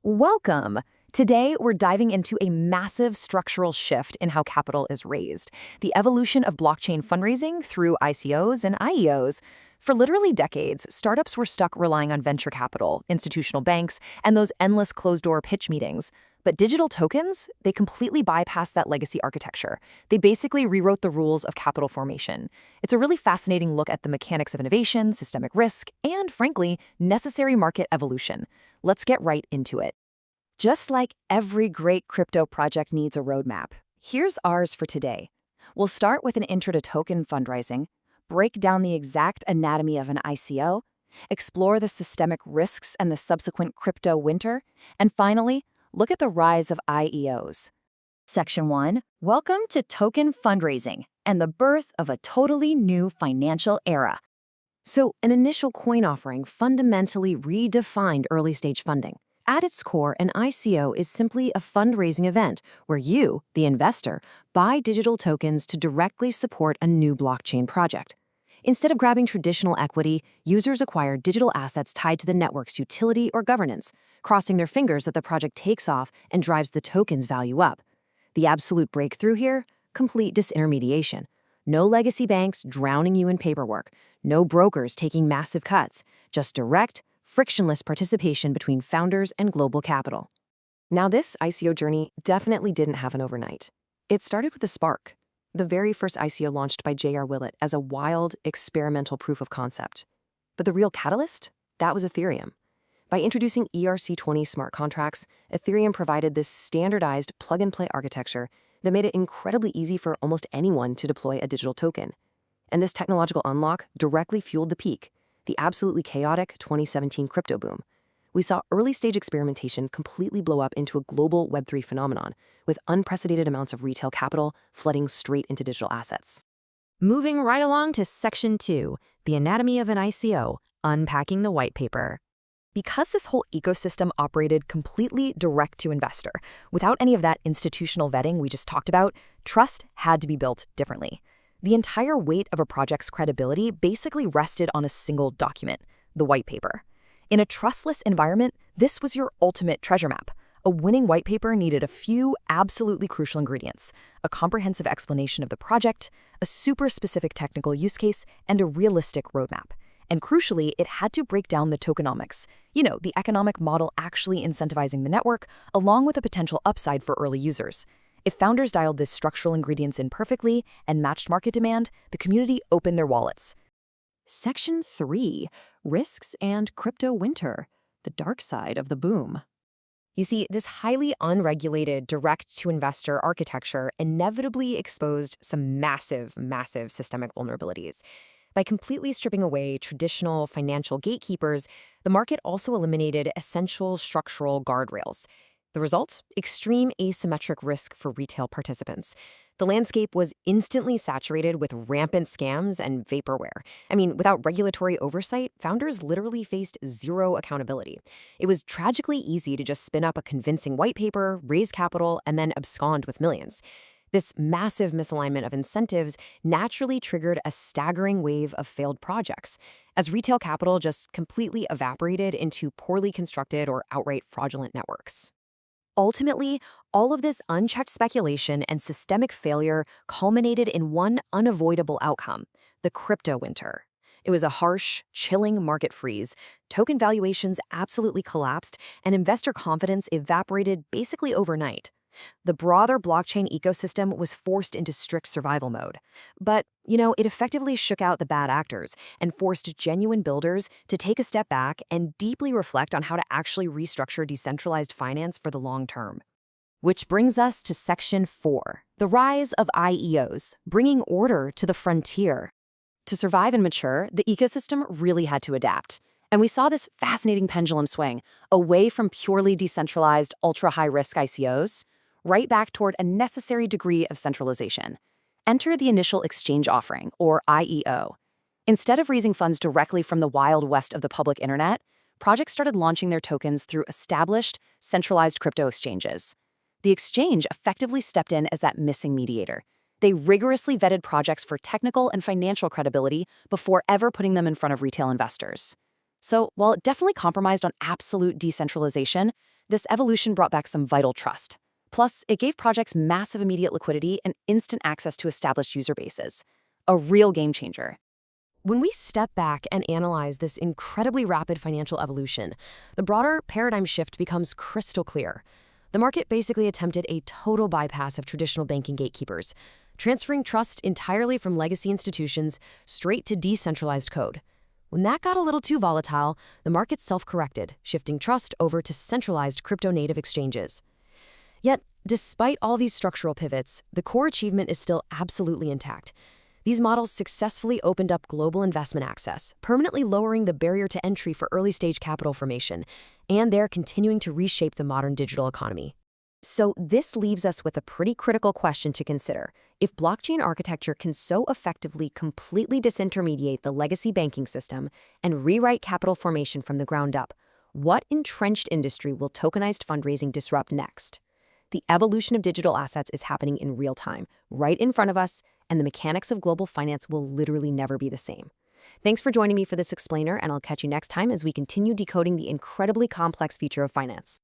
Welcome! Today, we're diving into a massive structural shift in how capital is raised, the evolution of blockchain fundraising through ICOs and IEOs. For literally decades, startups were stuck relying on venture capital, institutional banks, and those endless closed-door pitch meetings. But digital tokens, they completely bypassed that legacy architecture. They basically rewrote the rules of capital formation. It's a really fascinating look at the mechanics of innovation, systemic risk, and, frankly, necessary market evolution. Let's get right into it. Just like every great crypto project needs a roadmap, here's ours for today. We'll start with an intro to token fundraising, break down the exact anatomy of an ICO, explore the systemic risks and the subsequent crypto winter, and finally, look at the rise of IEOs. Section 1. Welcome to token fundraising and the birth of a totally new financial era. So, an initial coin offering fundamentally redefined early-stage funding. At its core, an ICO is simply a fundraising event where you, the investor, buy digital tokens to directly support a new blockchain project. Instead of grabbing traditional equity, users acquire digital assets tied to the network's utility or governance, crossing their fingers that the project takes off and drives the token's value up. The absolute breakthrough here? Complete disintermediation. No legacy banks drowning you in paperwork, no brokers taking massive cuts, just direct, frictionless participation between founders and global capital. Now, this ICO journey definitely didn't happen overnight. It started with a spark, the very first ICO launched by J.R. Willett as a wild, experimental proof of concept. But the real catalyst? That was Ethereum. By introducing ERC20 smart contracts, Ethereum provided this standardized plug-and-play architecture that made it incredibly easy for almost anyone to deploy a digital token. And this technological unlock directly fueled the peak, the absolutely chaotic 2017 crypto boom. We saw early-stage experimentation completely blow up into a global Web3 phenomenon, with unprecedented amounts of retail capital flooding straight into digital assets. Moving right along to Section 2, the anatomy of an ICO, unpacking the white paper. Because this whole ecosystem operated completely direct to investor, without any of that institutional vetting we just talked about, trust had to be built differently. The entire weight of a project's credibility basically rested on a single document, the white paper. In a trustless environment, this was your ultimate treasure map. A winning white paper needed a few absolutely crucial ingredients: a comprehensive explanation of the project, a super specific technical use case, and a realistic roadmap. And crucially, it had to break down the tokenomics, the economic model actually incentivizing the network, along with a potential upside for early users. If founders dialed these structural ingredients in perfectly and matched market demand, the community opened their wallets. Section 3. Risks and crypto winter, the dark side of the boom. You see, this highly unregulated direct-to-investor architecture inevitably exposed some massive systemic vulnerabilities. By completely stripping away traditional financial gatekeepers, the market also eliminated essential structural guardrails. The result? Extreme asymmetric risk for retail participants. The landscape was instantly saturated with rampant scams and vaporware. Without regulatory oversight, founders literally faced zero accountability. It was tragically easy to just spin up a convincing white paper, raise capital, and then abscond with millions. This massive misalignment of incentives naturally triggered a staggering wave of failed projects, as retail capital just completely evaporated into poorly constructed or outright fraudulent networks. Ultimately, all of this unchecked speculation and systemic failure culminated in one unavoidable outcome: the crypto winter. It was a harsh, chilling market freeze. Token valuations absolutely collapsed, and investor confidence evaporated basically overnight. The broader blockchain ecosystem was forced into strict survival mode. But, it effectively shook out the bad actors and forced genuine builders to take a step back and deeply reflect on how to actually restructure decentralized finance for the long term. Which brings us to Section 4, the rise of IEOs, bringing order to the frontier. To survive and mature, the ecosystem really had to adapt. And we saw this fascinating pendulum swing away from purely decentralized, ultra-high-risk ICOs, right back toward a necessary degree of centralization. Enter the initial exchange offering, or IEO. Instead of raising funds directly from the wild west of the public internet, projects started launching their tokens through established, centralized crypto exchanges. The exchange effectively stepped in as that missing mediator. They rigorously vetted projects for technical and financial credibility before ever putting them in front of retail investors. So, while it definitely compromised on absolute decentralization, This evolution brought back some vital trust. Plus, it gave projects massive immediate liquidity and instant access to established user bases. A real game changer. When we step back and analyze this incredibly rapid financial evolution, the broader paradigm shift becomes crystal clear. The market basically attempted a total bypass of traditional banking gatekeepers, transferring trust entirely from legacy institutions straight to decentralized code. When that got a little too volatile, the market self-corrected, shifting trust over to centralized crypto-native exchanges. Yet, despite all these structural pivots, the core achievement is still absolutely intact. These models successfully opened up global investment access, permanently lowering the barrier to entry for early-stage capital formation, and they're continuing to reshape the modern digital economy. So this leaves us with a pretty critical question to consider. If blockchain architecture can so effectively completely disintermediate the legacy banking system and rewrite capital formation from the ground up, what entrenched industry will tokenized fundraising disrupt next? The evolution of digital assets is happening in real time, right in front of us, and the mechanics of global finance will literally never be the same. Thanks for joining me for this explainer, and I'll catch you next time as we continue decoding the incredibly complex future of finance.